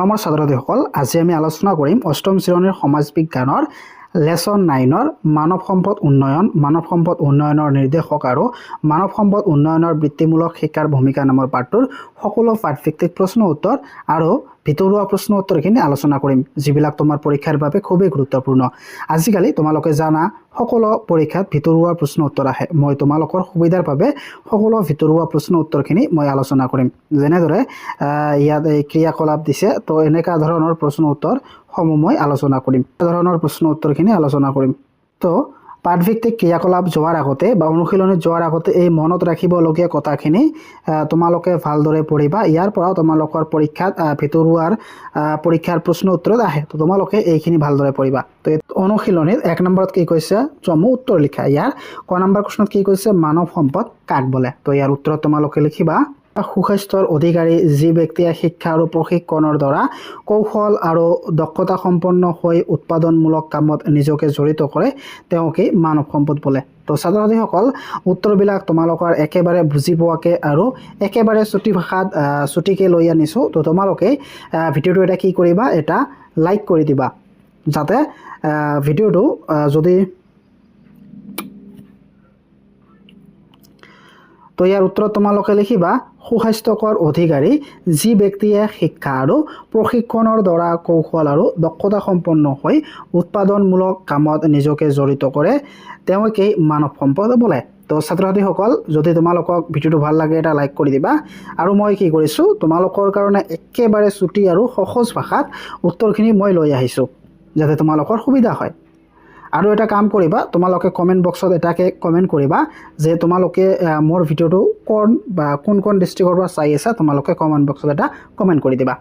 মৰমৰ ছাত্ৰ-ছাত্ৰীসকল আজি আমি আলোচনা কৰিম অষ্টম শ্ৰেণীৰ সমাজ বিজ্ঞানৰ লেসন 9ৰ মানৱ সম্পদ উন্নয়নৰ নিৰ্দেশক আৰু মানৱ সম্পদ উন্নয়নৰ বৃত্তিমূলক শিক্ষাৰ ভূমিকা নামৰ পাঠটোৰ সকলো পাঠভিত্তিক প্ৰশ্ন উত্তৰ আৰু ভিতৰুৱা প্ৰশ্ন উত্তৰখিনি আলোচনা কৰিম যিবিলাক তোমাৰ পৰীক্ষাৰ বাবে খুবেই গুৰুত্বপূৰ্ণ। আজিকালি তোমালোকে জানা সকলো পৰীক্ষাত ভিতৰুৱা প্ৰশ্ন উত্তৰ আহে। মই তোমালোকৰ সুবিধাৰ বাবে সকলো ভিতৰুৱা প্ৰশ্ন উত্তৰখিনি মই আলোচনা কৰিম। যেনেদৰে ইয়াত এই ক্ৰিয়াকলাপ দিছে তো এনেকা ধৰণৰ প্ৰশ্ন উত্তৰ সমূহ মই আলোচনা কৰিম। ধৰণৰ প্ৰশ্ন উত্তৰখিনি আলোচনা কৰিম। তো পাঠভিত্তিক ক্ৰিয়াকলাপ যোৱাৰ আগতে বা অনুশীলনীত যোৱাৰ আগতে এই মনত ৰাখিবলগীয়া কথাখিনি তোমালোকে ভালদৰে পঢ়িবা। ইয়াৰ পৰা তোমালোকৰ পৰীক্ষাত ভিতৰুৱাৰ পৰীক্ষাৰ প্ৰশ্ন উত্তৰত আহে। তো তোমালোকে এইখিনি ভালদৰে পঢ়িবা। তো অনুশীলনীত 1 নম্বৰত কি কৈছে চমু উত্তৰ লিখা। ইয়াৰ ক নম্বৰ প্ৰশ্নত কি কৈছে মানৱ সম্পদ কাক বোলে। তো ইয়াৰ উত্তৰত তোমালোকে লিখিবা সুস্বাস্থ্যৰ অধিকাৰী যি ব্যক্তিয়ে শিক্ষা আৰু প্ৰশিক্ষণৰ দ্বাৰা কৌশল আৰু দক্ষতা সম্পন্ন হৈ উৎপাদনমূলক কামত নিজকে জড়িত কৰে তেওঁকে মানৱ সম্পদ বোলে। তো ছাত্ৰ-ছাত্ৰীসকল উত্তৰবিলাক তোমালোকৰ একেবাৰে বুজি পোৱাকৈ আৰু একেবাৰে চুটি ভাষাত চুটিকৈ লৈ আনিছোঁ। তো তোমালোকে ভিডিঅ'টো এটা কি কৰিবা এটা লাইক কৰি দিবা যাতে ভিডিঅ'টো যদি তো ইয়াৰ উত্তৰত তোমালোকে লিখিবা সুস্বাস্থ্যকৰ অধিকাৰী যি ব্যক্তিয়ে শিক্ষা আৰু প্ৰশিক্ষণৰ দ্বাৰা কৌশল আৰু দক্ষতা সম্পন্ন হৈ উৎপাদনমূলক কামত নিজকে জড়িত কৰে তেওঁকেই মানৱ সম্পদ বোলে। তো ছাত্ৰ-ছাত্ৰীসকল যদি তোমালোকক ভিডিঅ'টো ভাল লাগে এটা লাইক কৰি দিবা আৰু মই কি কৰিছোঁ তোমালোকৰ কাৰণে একেবাৰে চুটি আৰু সহজ ভাষাত উত্তৰখিনি মই লৈ আহিছোঁ যাতে তোমালোকৰ সুবিধা হয়। আৰু এটা কাম কৰিবা তোমালোকে কমেণ্ট বক্সত এটাকে কমেণ্ট কৰিবা যে তোমালোকে মোৰ ভিডিঅ'টো কোন ডিষ্ট্ৰিক্টৰ পৰা চাই আছা তোমালোকে কমেণ্ট বক্সত এটা কমেণ্ট কৰি দিবা।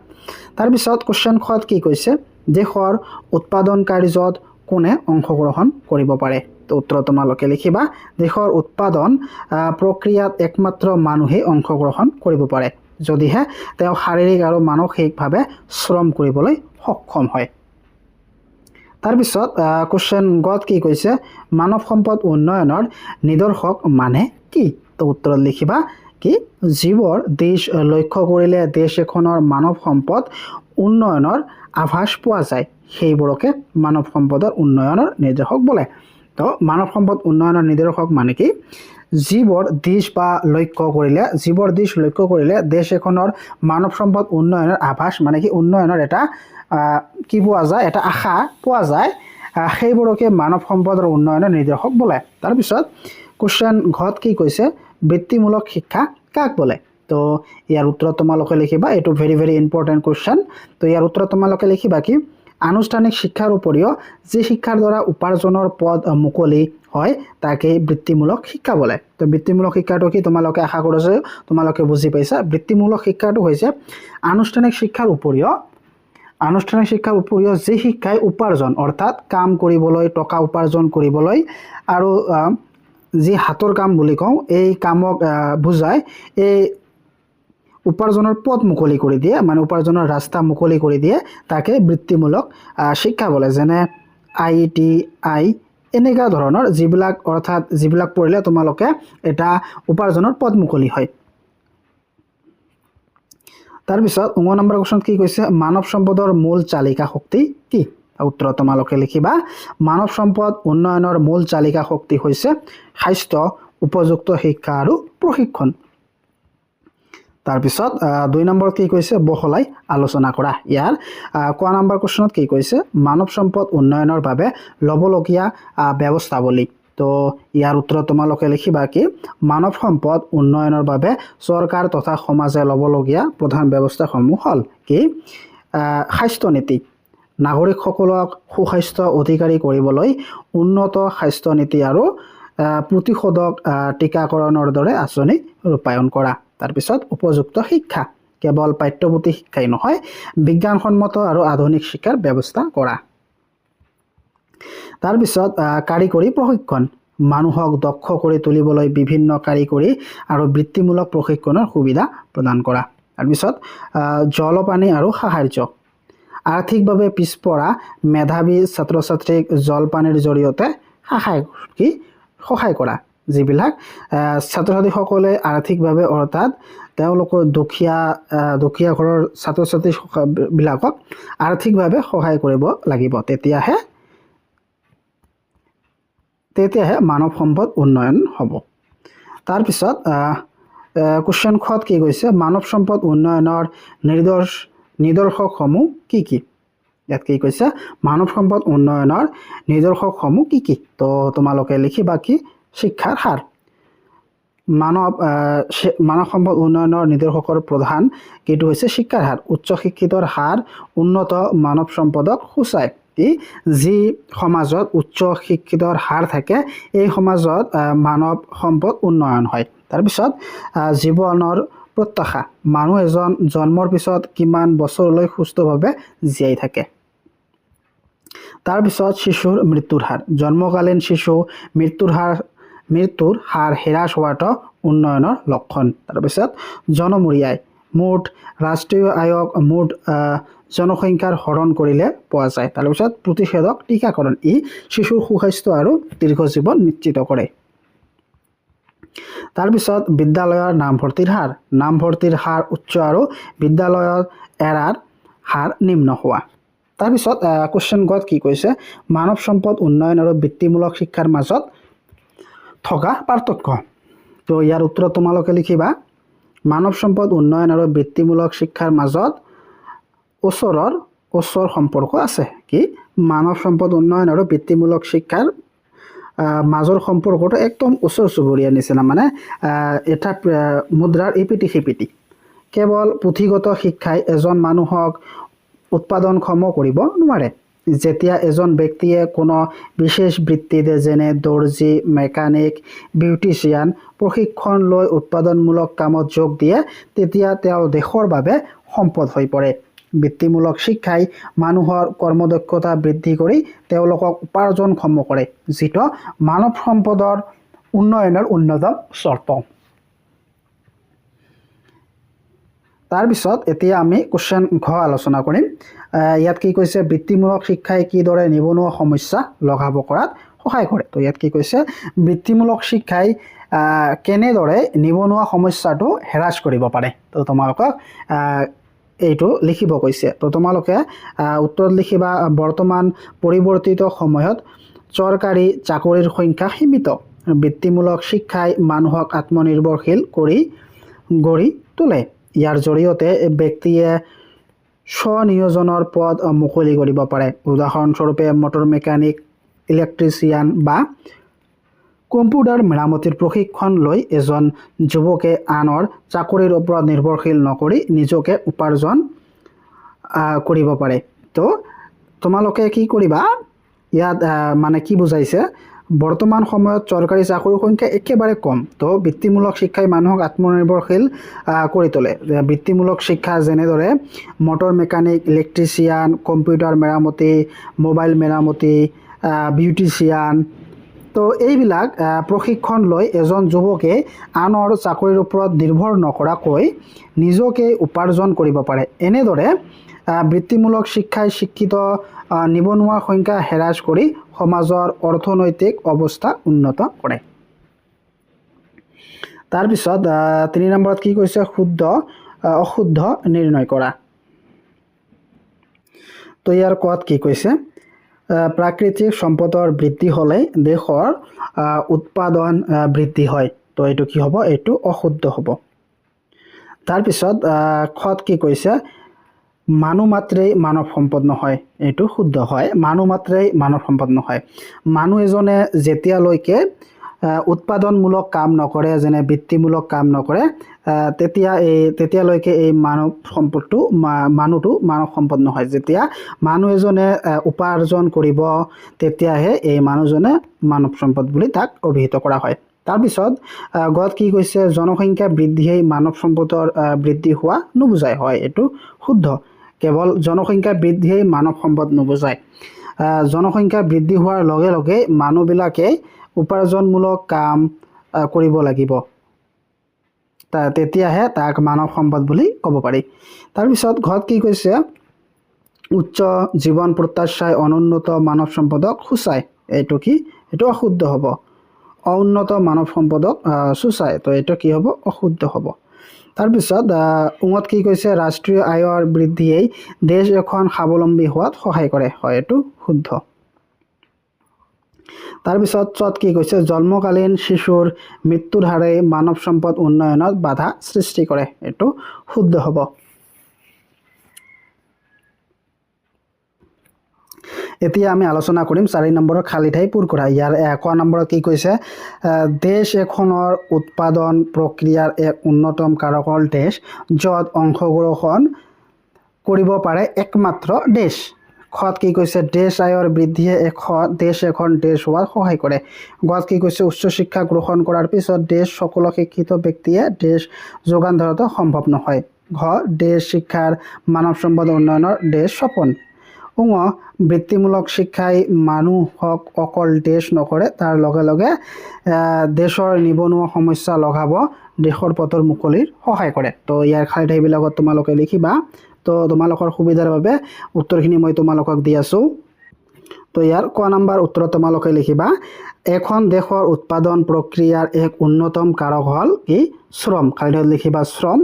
তাৰপিছত কুৱেশ্যন খত কি কৈছে দেশৰ উৎপাদন কাৰ্যত কোনে অংশগ্ৰহণ কৰিব পাৰে। তো উত্তৰত তোমালোকে লিখিবা দেশৰ উৎপাদন প্ৰক্ৰিয়াত একমাত্ৰ মানুহে অংশগ্ৰহণ কৰিব পাৰে যদিহে তেওঁ শাৰীৰিক আৰু মানসিকভাৱে শ্ৰম কৰিবলৈ সক্ষম হয়। তাৰপিছত কুৱেশ্যন গত কি কৈছে মানৱ সম্পদ উন্নয়নৰ নিদৰ্শক মানে কি। তো উত্তৰত লিখিবা কি যিবোৰ দেশ লক্ষ্য কৰিলে দেশ এখনৰ মানৱ সম্পদ উন্নয়নৰ আভাস পোৱা যায় সেইবোৰকে মানৱ সম্পদৰ উন্নয়নৰ নিৰ্দেশক বোলে। তো মানৱ সম্পদ উন্নয়নৰ নিৰ্দেশক মানে কি যিবোৰ দেশ লক্ষ্য কৰিলে দেশ এখনৰ মানৱ সম্পদ উন্নয়নৰ আভাস মানে কি উন্নয়নৰ এটা কি পোৱা যায় এটা আশা পোৱা যায় সেইবোৰকে মানৱ সম্পদৰ উন্নয়নৰ নিৰ্দেশক বোলে। তাৰপিছত কুৱেশ্যন ঘত কি কৈছে বৃত্তিমূলক শিক্ষা কাক বোলে। তো ইয়াৰ উত্তৰত তোমালোকে লিখিবা এইটো ভেৰি ইম্পৰ্টেণ্ট কুৱেশ্যন। তো ইয়াৰ উত্তৰত তোমালোকে লিখিবা কি আনুষ্ঠানিক শিক্ষাৰ উপৰিও যি শিক্ষাৰ দ্বাৰা উপাৰ্জনৰ পথ মুকলি হয় তাকে বৃত্তিমূলক শিক্ষা বোলে। তো বৃত্তিমূলক শিক্ষাটো কি তোমালোকে আশা কৰিছে তোমালোকে বুজি পাইছা। বৃত্তিমূলক শিক্ষাটো হৈছে আনুষ্ঠানিক শিক্ষাৰ উপৰিও যি শিক্ষাই উপাৰ্জন অৰ্থাৎ কাম কৰিবলৈ টকা উপাৰ্জন কৰিবলৈ আৰু যি হাতৰ কাম বুলি কওঁ এই কামক বুজায় এই উপাৰ্জনৰ পথ মুকলি কৰি দিয়ে মানে উপাৰ্জনৰ ৰাস্তা মুকলি কৰি দিয়ে তাকে বৃত্তিমূলক শিক্ষা বোলে। যেনে ITI এনেকুৱা ধৰণৰ যিবিলাক পঢ়িলে তোমালোকে এটা উপাৰ্জনৰ পথ মুকলি হয়। তাৰপিছত 9 নম্বৰ কুৱেশ্যন কি কৈছে মানৱ সম্পদৰ মূল চালিকা শক্তি কি। উত্তৰত তোমালোকে লিখিবা মানৱ সম্পদ উন্নয়নৰ মূল চালিকা শক্তি হৈছে স্বাস্থ্য উপযুক্ত শিক্ষা আৰু প্ৰশিক্ষণ। তাৰপিছত 2 নম্বৰত কি কৈছে বহলাই আলোচনা কৰা। ইয়াৰ ক নম্বৰ কুৱেশ্যনত কি কৈছে মানৱ সম্পদ উন্নয়নৰ বাবে ল'বলগীয়া ব্যৱস্থাৱলী। তো ইয়াৰ উত্তৰত তোমালোকে লিখিবা কি মানৱ সম্পদ উন্নয়নৰ বাবে চৰকাৰ তথা সমাজে ল'বলগীয়া প্ৰধান ব্যৱস্থাসমূহ হ'ল কি স্বাস্থ্য নীতি নাগৰিকসকলক সুস্বাস্থ্য অধিকাৰী কৰিবলৈ উন্নত স্বাস্থ্য নীতি আৰু প্ৰতিষেধক টীকাকৰণৰ দৰে আঁচনি ৰূপায়ণ কৰা। তাৰপিছত উপযুক্ত শিক্ষা কেৱল পাঠ্যপুথি শিক্ষাই নহয় বিজ্ঞানসন্মত আৰু আধুনিক শিক্ষাৰ ব্যৱস্থা কৰা। তাৰপিছত কাৰিকৰী প্ৰশিক্ষণ মানুহক দক্ষ কৰি তুলিবলৈ বিভিন্ন কাৰিকৰী আৰু বৃত্তিমূলক প্ৰশিক্ষণৰ সুবিধা প্ৰদান কৰা। তাৰপিছত জলপানী আৰু সাহাৰ্য আৰ্থিকভাৱে পিছপৰা মেধাৱী ছাত্ৰ ছাত্ৰীক জলপানীৰ জৰিয়তে সহায় কৰা। যিবিলাক ছাত্ৰ ছাত্ৰীসকলে আৰ্থিকভাৱে অৰ্থাৎ তেওঁলোকৰ দুখীয়া ঘৰৰ ছাত্ৰ ছাত্ৰীবিলাকক আৰ্থিকভাৱে সহায় কৰিব লাগিব, তেতিয়াহে মানৱ সম্পদ উন্নয়ন হ'ব। তাৰপিছত কুৱেশ্যন খত কি কৈছে, মানৱ সম্পদ উন্নয়নৰ নিদৰ্শকসমূহ কি কি? ইয়াত কি কৈছে, মানৱ সম্পদ উন্নয়নৰ নিদৰ্শকসমূহ কি কি? তো তোমালোকে লিখিবা কি, শিক্ষাৰ হাৰ। মানৱ সম্পদ উন্নয়নৰ নিদৰ্শকৰ প্ৰধান কিটো হৈছে শিক্ষাৰ হাৰ। উচ্চ শিক্ষিতৰ হাৰ উন্নত মানৱ সম্পদক সূচায়। যি সমাজত উচ্চ শিক্ষিতৰ হাৰ থাকে এই সমাজত মানৱ সম্পদ উন্নয়ন হয়। তাৰপিছত জীৱনৰ প্ৰত্যাশা, মানুহ এজন জন্মৰ পিছত কিমান বছৰলৈ সুস্থভাৱে জীয়াই থাকে। তাৰপিছত শিশুৰ মৃত্যুৰ হাৰ, জন্মকালীন শিশু মৃত্যুৰ হাৰ হ্ৰাস হোৱাটো উন্নয়নৰ লক্ষণ। তাৰপিছত জনমূৰি আয়, মুঠ ৰাষ্ট্ৰীয় আয়ক মুঠ জনসংখ্যাৰ হৰণ কৰিলে পোৱা যায়। তাৰপিছত প্ৰতিষেধক টীকাকৰণ, ই শিশুৰ সুস্বাস্থ্য আৰু দীৰ্ঘ জীৱন নিশ্চিত কৰে। তাৰপিছত বিদ্যালয়ৰ নামভৰ্তিৰ হাৰ উচ্চ আৰু বিদ্যালয়ৰ এৰাৰ হাৰ নিম্ন হোৱা। তাৰপিছত কুৱেশ্যন গত কি কৈছে, মানৱ সম্পদ উন্নয়ন আৰু বৃত্তিমূলক শিক্ষাৰ মাজত থকা পাৰ্থক্য। তো ইয়াৰ উত্তৰ তোমালোকে লিখিবা, মানৱ সম্পদ উন্নয়ন আৰু বৃত্তিমূলক শিক্ষাৰ মাজত ওচৰ সম্পৰ্ক আছে। কি, মানৱ সম্পদ উন্নয়ন আৰু বৃত্তিমূলক শিক্ষাৰ মাজৰ সম্পৰ্কটো একদম ওচৰ চুবুৰীয়া নিচিনা, মানে এটা মুদ্ৰাৰ ইপিঠি সিপিঠি। কেৱল পুথিগত শিক্ষাই এজন মানুহক উৎপাদনক্ষম কৰিব নোৱাৰে। যেতিয়া এজন ব্যক্তিয়ে কোনো বিশেষ বৃত্তিত যেনে দৰ্জী, মেকানিক, বিউটিচিয়ান প্ৰশিক্ষণ লৈ উৎপাদনমূলক কামত যোগ দিয়ে, তেতিয়া তেওঁ দেশৰ বাবে সম্পদ হৈ পৰে। বৃত্তিমূলক শিক্ষাই মানুহৰ কৰ্মদক্ষতা বৃদ্ধি কৰি তেওঁলোকক উপাৰ্জনক্ষম কৰে, যিটো মানৱ সম্পদৰ উন্নয়নৰ অন্যতম চৰ্ত। তাৰপিছত এতিয়া আমি কুৱেশ্যন ঘ আলোচনা কৰিম। ইয়াত কি কৈছে, বৃত্তিমূলক শিক্ষাই কিদৰে নিবনুৱা সমস্যা লঘাব কৰাত সহায় কৰে। তো ইয়াত কি কৈছে, বৃত্তিমূলক শিক্ষাই কেনেদৰে নিবনুৱা সমস্যাটো হ্ৰাস কৰিব পাৰে। তো তোমালোকক এইটো লিখিব কৈছে। তো তোমালোকে উত্তৰত লিখিবা, বৰ্তমান পৰিৱৰ্তিত সময়ত চৰকাৰী চাকৰিৰ সংখ্যা সীমিত। বৃত্তিমূলক শিক্ষাই মানুহক আত্মনিৰ্ভৰশীল গঢ়ি তোলে। ইয়াৰ জৰিয়তে ব্যক্তিয়ে স্বনিয়োজনৰ পদ মুকলি কৰিব পাৰে। উদাহৰণস্বৰূপে মটৰ মেকানিক, ইলেক্ট্ৰিচিয়ান বা কম্পিউটাৰ মেৰামতিৰ প্ৰশিক্ষণ লৈ এজন যুৱকে আনৰ চাকৰিৰ ওপৰত নিৰ্ভৰশীল নকৰি নিজকে উপাৰ্জন কৰিব পাৰে। তো তোমালোকে কি কৰিবা, ইয়াত মানে কি বুজাইছে, বৰ্তমান সময়ত চৰকাৰী চাকৰিৰ সংখ্যা একেবাৰে কম। তো বৃত্তিমূলক শিক্ষাই মানুহক আত্মনিৰ্ভৰশীল কৰি তোলে। বৃত্তিমূলক শিক্ষা যেনেদৰে মটৰ মেকানিক, ইলেক্ট্ৰিচিয়ান, কম্পিউটাৰ মেৰামতি, মোবাইল মেৰামতি, বিউটিচিয়ান, তো এইবিলাক প্ৰশিক্ষণ লৈ এজন যুৱকে আনৰ চাকৰিৰ ওপৰত নিৰ্ভৰ নকৰাকৈ নিজকে উপাৰ্জন কৰিব পাৰে। এনেদৰে বৃত্তিমূলক শিক্ষাই শিক্ষিত নিবনুৱাৰ সংখ্যা হ্ৰাস কৰি সমাজৰ অৰ্থনৈতিক অৱস্থা উন্নত কৰে। তাৰপিছত 3 নম্বৰত কি কৈছে, অশুদ্ধ নিৰ্ণয় কৰা। তো ইয়াৰ কোৱাত কি কৈছে, প্ৰাকৃতিক সম্পদৰ বৃদ্ধি হ'লে দেশৰ উৎপাদন বৃদ্ধি হয়। তো এইটো কি হ'ব, এইটো অশুদ্ধ হ'ব। তাৰপিছত খত কি কৈছে, মানুহ মাত্ৰেই মানৱ সম্পদ নহয়। এইটো শুদ্ধ হয়, মানুহ মাত্ৰেই মানৱ সম্পদ নহয়। মানুহ এজনে উৎপাদনমূলক কাম নকৰে, যেনে বৃত্তিমূলক কাম নকৰে, তেতিয়ালৈকে এই মানুহটো মানৱ সম্পদ নহয়। যেতিয়া মানুহ এজনে উপাৰ্জন কৰিব, তেতিয়াহে এই মানুহজনে মানৱ সম্পদ বুলি তাক অভিহিত কৰা হয়। তাৰপিছত গত কি কৈছে, জনসংখ্যা বৃদ্ধিয়ে মানৱ সম্পদৰ বৃদ্ধি হোৱা নুবুজায়। হয়, এইটো শুদ্ধ। কেৱল জনসংখ্যা বৃদ্ধিয়ে মানৱ সম্পদ নুবুজায়। জনসংখ্যা বৃদ্ধি হোৱাৰ লগে লগে মানুহবিলাকে উপাৰ্জনমূলক কাম কৰিব লাগিব, তেতিয়াহে তাক মানৱ সম্পদ বুলি ক'ব পাৰি। তাৰপিছত ঘৰত কি কৈছে, উচ্চ জীৱন প্ৰত্যাশাই অনুন্নত মানৱ সম্পদক সূচায়। এইটো কি, এইটো অশুদ্ধ হ'ব। অউন্নত মানৱ সম্পদক সূচায়। তো এইটো কি হ'ব অশুদ্ধ হ'ব। তাৰপিছত উঙত কি কৈছে ৰাষ্ট্ৰীয় আয়ৰ বৃদ্ধিয়েই দেশ এখন স্বাৱলম্বী হোৱাত সহায় কৰে। হয়, এইটো শুদ্ধ। তাৰপিছত চত কি কৈছে জন্মকালীন শিশুৰ মৃত্যুৰ হাৰে মানৱ সম্পদ উন্নয়নত বাধা সৃষ্টি কৰে। এইটো শুদ্ধ হ'ব। এতিয়া আমি আলোচনা কৰিম 4 নম্বৰৰ খালী ঠাই পূৰ কৰা। ইয়াৰ ক নম্বৰত কি কৈছে দেশ এখনৰ উৎপাদন প্ৰক্ৰিয়াৰ এক উন্নতম কাৰক হ'ল দেশ য'ত অংশগ্ৰহণ কৰিব পাৰে একমাত্ৰ দেশ। খত কি কৈছে দেশ আয়ৰ বৃদ্ধিয়ে দেশ এখন দেশ হোৱাত সহায় কৰে। গত কি কৈছে উচ্চ শিক্ষা গ্ৰহণ কৰাৰ পিছত দেশ সকলো শিক্ষিত ব্যক্তিয়ে দেশ যোগান ধৰাটো সম্ভৱ নহয়। ঘ দেশ শিক্ষাৰ মানৱ সম্পদ উন্নয়নৰ দেশ সপোন। উঙ বৃত্তিমূলক শিক্ষাই মানুহক অকল দেশ নকৰে, তাৰ লগে লগে দেশৰ নিবনুৱা সমস্যা লঘাব দেশৰ পথৰ মুকলিৰ সহায় কৰে। তো ইয়াৰ খালী ঠাইবিলাকত তোমালোকে লিখিবা। তো তোমালোকৰ সুবিধাৰ বাবে উত্তৰখিনি মই তোমালোকক দি আছোঁ। তো ইয়াৰ ক নম্বৰ উত্তৰত তোমালোকে লিখিবা এখন দেশৰ উৎপাদন প্ৰক্ৰিয়াৰ এক উন্নতম কাৰক হ'ল কি শ্ৰম। খালী ঠাইত লিখিবা শ্ৰম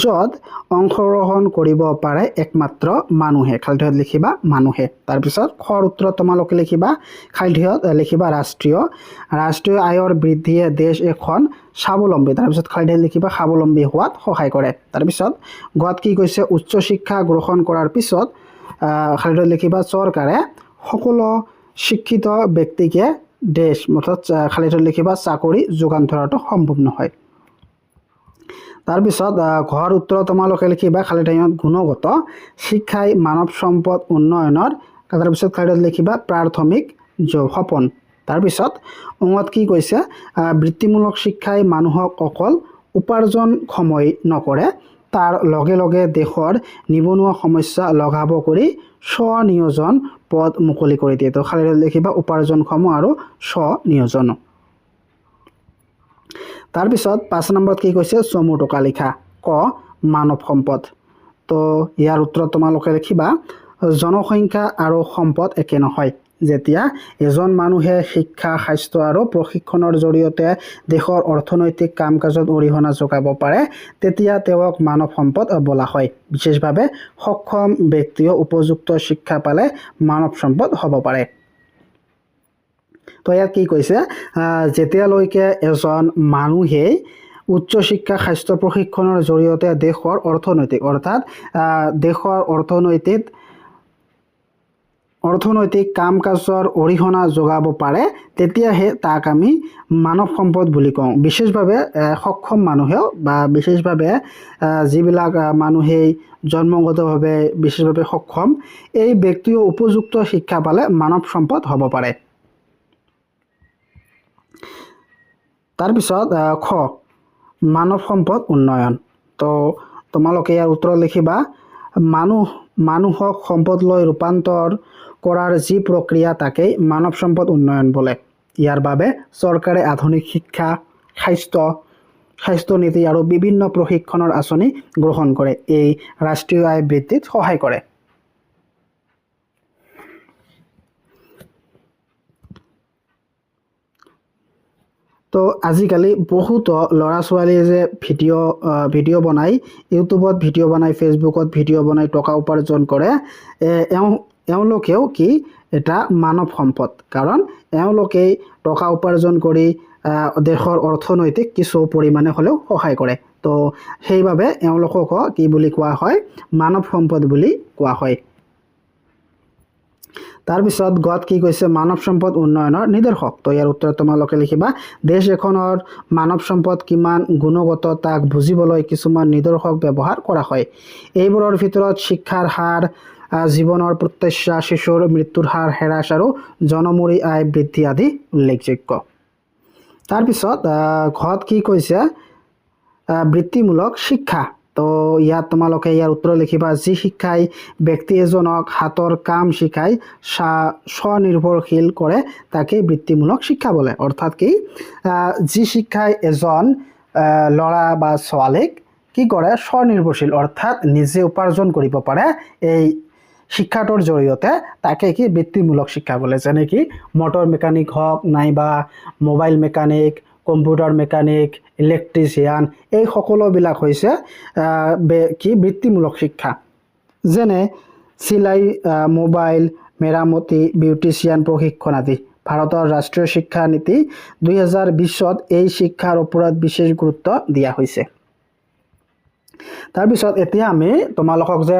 য'ত অংশগ্ৰহণ কৰিব পাৰে একমাত্ৰ মানুহে। খালী ঠাইত লিখিবা মানুহে। তাৰপিছত খৰ উত্তৰত তোমালোকে লিখিবা খালী ঠাইত লিখিবা ৰাষ্ট্ৰীয় আয়ৰ বৃদ্ধিয়ে দেশ এখন স্বাৱলম্বী। তাৰপিছত খালী ঠাইত লিখিবা স্বাৱলম্বী হোৱাত সহায় কৰে। তাৰপিছত গত কি কৈছে উচ্চ শিক্ষা গ্ৰহণ কৰাৰ পিছত খালী ঠাইত লিখিবা চৰকাৰে সকলো শিক্ষিত ব্যক্তিকে দেশ অৰ্থাৎ খালী ঠাইত লিখিবা চাকৰি যোগান ধৰাটো সম্ভৱ নহয়। তাৰপিছত ঘৰ উত্তৰত তোমালোকে লিখিবা খালী ঠাইত গুণগত শিক্ষাই মানৱ সম্পদ উন্নয়নৰ। তাৰপিছত খালী ঠাইত লিখিবা প্ৰাথমিক সপোন। তাৰপিছত উঙত কি কৈছে বৃত্তিমূলক শিক্ষাই মানুহক অকল উপাৰ্জনক্ষম নকৰে, তাৰ লগে লগে দেশৰ নিবনুৱা সমস্যা লঘাব কৰি স্বনিয়োজন পদ মুকলি কৰি দিয়ে। তো খালী ঠাইত লিখিবা উপাৰ্জনক্ষম আৰু স্বনিয়োজন। তাৰপিছত 5 নম্বৰত কি কৈছে চমু টোকা লিখা। ক মানৱ সম্পদ। তো ইয়াৰ উত্তৰত তোমালোকে লিখিবা জনসংখ্যা আৰু সম্পদ একে নহয়। যেতিয়া এজন মানুহে শিক্ষা স্বাস্থ্য আৰু প্ৰশিক্ষণৰ জৰিয়তে দেশৰ অৰ্থনৈতিক কাম কাজত অৰিহণা যোগাব পাৰে তেতিয়া তেওঁক মানৱ সম্পদ বোলা হয়। বিশেষভাৱে সক্ষম ব্যক্তিও উপযুক্ত শিক্ষা পালে মানৱ সম্পদ হ'ব পাৰে। তো ইয়াত কি কৈছে যেতিয়ালৈকে এজন মানুহে উচ্চ শিক্ষা স্বাস্থ্য প্ৰশিক্ষণৰ জৰিয়তে দেশৰ অৰ্থনৈতিক অৰ্থাৎ দেশৰ অৰ্থনৈতিক কাম কাজৰ অৰিহণা যোগাব পাৰে তেতিয়াহে তাক আমি মানৱ সম্পদ বুলি কওঁ। বিশেষভাৱে সক্ষম মানুহেও বা বিশেষভাৱে যিবিলাক মানুহেই জন্মগতভাৱে বিশেষভাৱে সক্ষম এই ব্যক্তিও উপযুক্ত শিক্ষা পালে মানৱ সম্পদ হ'ব পাৰে। তাৰপিছত খ মানৱ সম্পদ উন্নয়ন। তো তোমালোকে ইয়াৰ উত্তৰ লিখিবা মানুহক সম্পদলৈ ৰূপান্তৰ কৰাৰ যি প্ৰক্ৰিয়া তাকেই মানৱ সম্পদ উন্নয়ন বোলে। ইয়াৰ বাবে চৰকাৰে আধুনিক শিক্ষা স্বাস্থ্য নীতি আৰু বিভিন্ন প্ৰশিক্ষণৰ আঁচনি গ্ৰহণ কৰে। এই ৰাষ্ট্ৰীয় আয় বৃদ্ধিত সহায় কৰে। তো আজিকালি বহুতো ল'ৰা ছোৱালীয়ে যে ভিডিঅ' বনাই ইউটিউবত ভিডিঅ' বনাই ফেচবুকত ভিডিঅ' বনাই টকা উপাৰ্জন কৰে এওঁলোকেও কি এটা মানৱ সম্পদ। কাৰণ এওঁলোকেই টকা উপাৰ্জন কৰি দেশৰ অৰ্থনৈতিক কিছু পৰিমাণে হ'লেও সহায় কৰে। তো সেইবাবে এওঁলোকক কি বুলি কোৱা হয় মানৱ সম্পদ বুলি কোৱা হয়। তাৰপিছত গত কি কৈছে মানৱ সম্পদ উন্নয়নৰ নিদৰ্শক। তো ইয়াৰ উত্তৰত তোমালোকে লিখিবা দেশ এখনৰ মানৱ সম্পদ কিমান গুণগত তাক বুজিবলৈ কিছুমান নিদৰ্শক ব্যৱহাৰ কৰা হয়। এইবোৰৰ ভিতৰত শিক্ষাৰ হাৰ, জীৱনৰ প্ৰত্যাশা, শিশুৰ মৃত্যুৰ হাৰ হ্ৰাস আৰু জনমূৰি আয় বৃদ্ধি আদি উল্লেখযোগ্য। তাৰপিছত ঘত কি কৈছে বৃত্তিমূলক শিক্ষা। তো ইয়াত তোমালোকে ইয়াৰ উত্তৰ লিখিবা যি শিক্ষাই ব্যক্তি এজনক হাতৰ কাম শিকাই স্বনিৰ্ভৰশীল কৰে তাকে বৃত্তিমূলক শিক্ষা বোলে। অৰ্থাৎ কি যি শিক্ষাই এজন ল'ৰা বা ছোৱালীক কি কৰে স্বনিৰ্ভৰশীল অৰ্থাৎ নিজে উপাৰ্জন কৰিব পাৰে এই শিক্ষাটোৰ জৰিয়তে তাকে কি বৃত্তিমূলক শিক্ষা বোলে, যেনে কি মটৰ মেকানিক হওক নাইবা mobile mechanic, computer mechanic, electrician, এই সকলোবিলাক হৈছে কি বৃত্তিমূলক শিক্ষা। যেনে চিলাই, মোবাইল মেৰামতি, বিউটিচিয়ান প্ৰশিক্ষণ আদি। ভাৰতৰ ৰাষ্ট্ৰীয় শিক্ষা নীতি 2020ত এই শিক্ষাৰ ওপৰত বিশেষ গুৰুত্ব দিয়া হৈছে। তাৰপিছত এতিয়া আমি তোমালোকক যে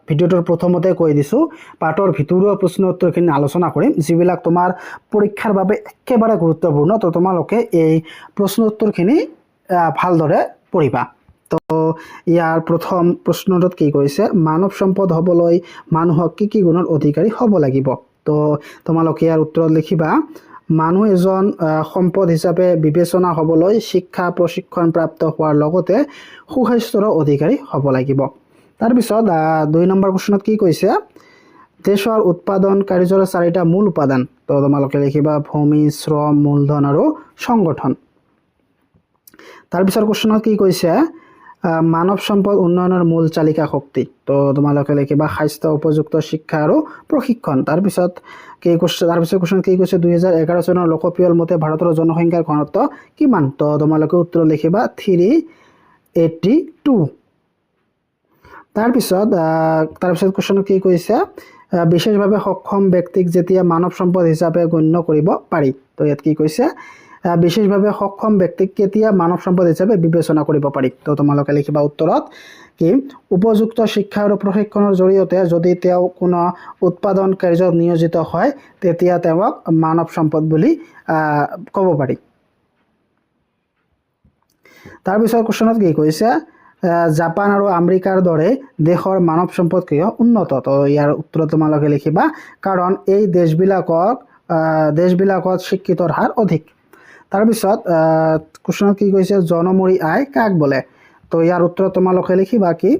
ভিডিঅ'টোৰ প্ৰথমতে কৈ দিছোঁ, পাঠৰ ভিতৰুৱা প্ৰশ্ন উত্তৰখিনি আলোচনা কৰিম, যিবিলাক তোমাৰ পৰীক্ষাৰ বাবে একেবাৰে গুৰুত্বপূৰ্ণ। তো তোমালোকে এই প্ৰশ্ন উত্তৰখিনি ভালদৰে পঢ়িবা। তো ইয়াৰ প্ৰথম প্ৰশ্নটোত কি কৈছে, মানৱ সম্পদ হ'বলৈ মানুহক কি গুণৰ অধিকাৰী হ'ব লাগিব। তো তোমালোকে ইয়াৰ উত্তৰত লিখিবা, মানুহ এজন সম্পদ হিচাপে বিবেচনা হ'বলৈ শিক্ষা প্ৰশিক্ষণ প্ৰাপ্ত হোৱাৰ লগতে সুস্বাস্থ্যৰ অধিকাৰী হ'ব লাগিব। তাৰপিছত 2 নম্বৰ প্ৰশ্নত কি কৈছে, দেশৰ উৎপাদন কাৰ্যৰ 4টা মূল উপাদান। তো তোমালোকে লিখিবা ভূমি, শ্ৰম, মূলধন আৰু সংগঠন। তাৰপিছত প্ৰশ্নত কি কৈছে, মানৱ সম্পদ উন্নয়নৰ মূল চালিকা শক্তি। তো তোমালোকে লিখিবা স্বাস্থ্য, উপযুক্ত শিক্ষা আৰু প্ৰশিক্ষণ। তাৰপিছত প্ৰশ্ন কি কৈছে, 2011 চনৰ লোকপিয়ল মতে ভাৰতৰ জনসংখ্যাৰ ঘনত্ব কিমান। তো তোমালোকে উত্তৰ লিখিবা 382। তাৰপিছত প্ৰশ্নত কি কৈছে, বিশেষভাৱে সক্ষম ব্যক্তিক যেতিয়া মানৱ সম্পদ হিচাপে গণ্য কৰিব পাৰি। তো ইয়াত কি কৈছে, বিশেষভাৱে সক্ষম ব্যক্তিক কেতিয়া মানৱ সম্পদ হিচাপে বিবেচনা কৰিব পাৰি। তো তোমালোকে লিখিবা উত্তৰত কি, উপযুক্ত শিক্ষা আৰু প্ৰশিক্ষণৰ জৰিয়তে যদি তেওঁ কোনো উৎপাদন কাৰ্যত নিয়োজিত হয় তেতিয়া তেওঁক মানৱ সম্পদ বুলি ক'ব পাৰি। তাৰপিছত প্ৰশ্নত কি কৈছে, জাপান আৰু আমেৰিকাৰ দৰে দেশৰ মানৱ সম্পদ কিয় উন্নত। তো ইয়াৰ উত্তৰত তোমালোকে লিখিবা কাৰণ এই দেশবিলাকত শিক্ষিতৰ হাৰ অধিক। তাৰপিছত প্ৰশ্নত কি কৈছে, জনমূৰি আয় কাক বোলে। তো ইয়াৰ উত্তৰত তোমালোকে লিখিবা কি,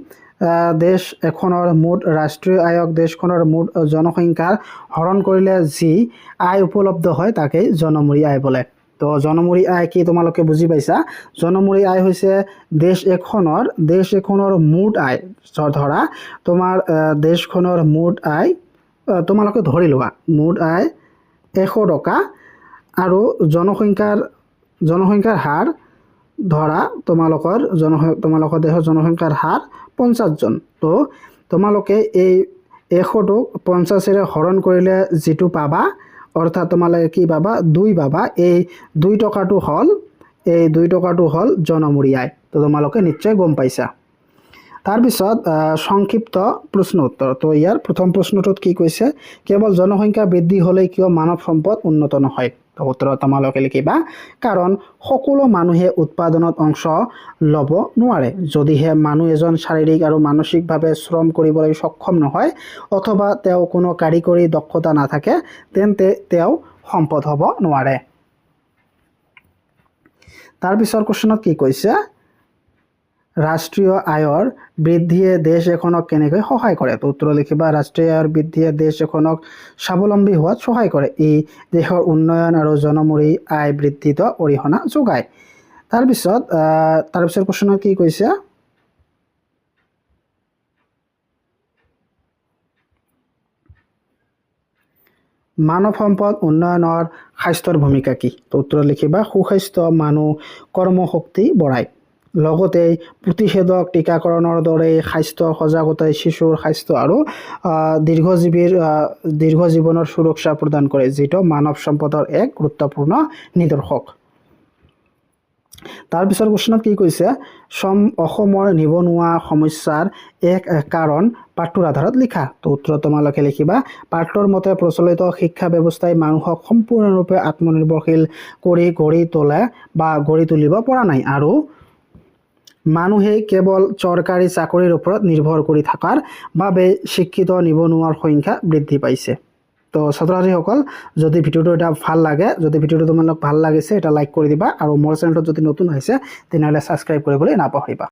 দেশ এখনৰ মুঠ ৰাষ্ট্ৰীয় আয়ক দেশখনৰ মুঠ জনসংখ্যাৰ হৰণ কৰিলে যি আয় উপলব্ধ হয় তাকেই জনমূৰি আয় বোলে। তো জনমূৰি আয় কি তোমালোকে বুজি পাইছা। জনমূৰি আয় হৈছে দেশ এখনৰ মুঠ আয়। ধৰা তোমাৰ দেশখনৰ মুঠ আয় তোমালোকে ধৰি লোৱা মুঠ আয় 100 টকা আৰু জনসংখ্যাৰ হাৰ ধৰা তোমালোকৰ দেশৰ জনসংখ্যাৰ হাৰ 50 জন। তো তোমালোকে এই 100টোক 50ৰে হৰণ কৰিলে যিটো পাবা, অৰ্থাৎ তোমালোকে কি পাবা, 2 পাবা। এই 2 টকাটো হ'ল জনমূৰি আয়। তো তোমালোকে নিশ্চয় গম পাইছা। তাৰপিছত সংক্ষিপ্ত প্ৰশ্ন উত্তৰ। তো ইয়াৰ প্ৰথম প্ৰশ্নটোত কি কৈছে, কেৱল জনসংখ্যা বৃদ্ধি হ'লে কিয় মানৱ সম্পদ উন্নত নহয়। তো উত্তৰত তোমালোকে লিখিবা কাৰণ সকলো মানুহে উৎপাদনত অংশ ল'ব নোৱাৰে। যদিহে মানুহ এজন শাৰীৰিক আৰু মানসিকভাৱে শ্ৰম কৰিবলৈ সক্ষম নহয় অথবা তেওঁ কোনো কাৰিকৰী দক্ষতা নাথাকে তেন্তে তেওঁ সম্পদ হ'ব নোৱাৰে। তাৰপিছৰ প্ৰশ্নত কি কৈছে, ৰাষ্ট্ৰীয় আয়ৰ বৃদ্ধিয়ে দেশ এখনক কেনেকৈ সহায় কৰে। তো উত্তৰ লিখিবা ৰাষ্ট্ৰীয় আয়ৰ বৃদ্ধিয়ে দেশ এখনক স্বাৱলম্বী হোৱাত সহায় কৰে। ই দেশৰ উন্নয়ন আৰু জনমূৰি আয় বৃদ্ধিত অৰিহণা যোগায়। তাৰপিছত প্ৰশ্নত কি কৈছে, মানৱ সম্পদ উন্নয়নৰ স্বাস্থ্যৰ ভূমিকা কি। তো উত্তৰ লিখিবা সুস্বাস্থ্য মানুহ কৰ্মশক্তি বঢ়ায়। লগতে প্ৰতিষেধক টিকাকৰণৰ দৰে স্বাস্থ্য সজাগতাই শিশুৰ স্বাস্থ্য আৰু দীৰ্ঘ জীৱনৰ সুৰক্ষা প্ৰদান কৰে, যিটো মানৱ সম্পদৰ এক গুৰুত্বপূৰ্ণ নিদৰ্শক। তাৰপিছৰ প্ৰশ্নত কি কৈছে, অসমৰ নিবনুৱা সমস্যাৰ এক কাৰণ পাঠটোৰ আধাৰত লিখা। তো উত্তৰত তোমালোকে লিখিবা পাঠটোৰ মতে প্ৰচলিত শিক্ষা ব্যৱস্থাই মানুহক সম্পূৰ্ণৰূপে আত্মনিৰ্ভৰশীল কৰি গঢ়ি তুলিব পৰা নাই আৰু মানুহে কেৱল চৰকাৰী চাকৰিৰ ওপৰত নিৰ্ভৰ কৰি থকাৰ বাবে শিক্ষিত নিবনুৱাৰ সংখ্যা বৃদ্ধি পাইছে। তো ছাত্ৰ ছাত্ৰীসকল, যদি ভিডিঅ'টো তোমালোক ভাল লাগিছে এটা লাইক কৰি দিবা আৰু মোৰ চেনেলটোত যদি নতুন হৈছে তেনেহ'লে ছাবস্ক্ৰাইব কৰিবলৈ নাপাহৰিবা।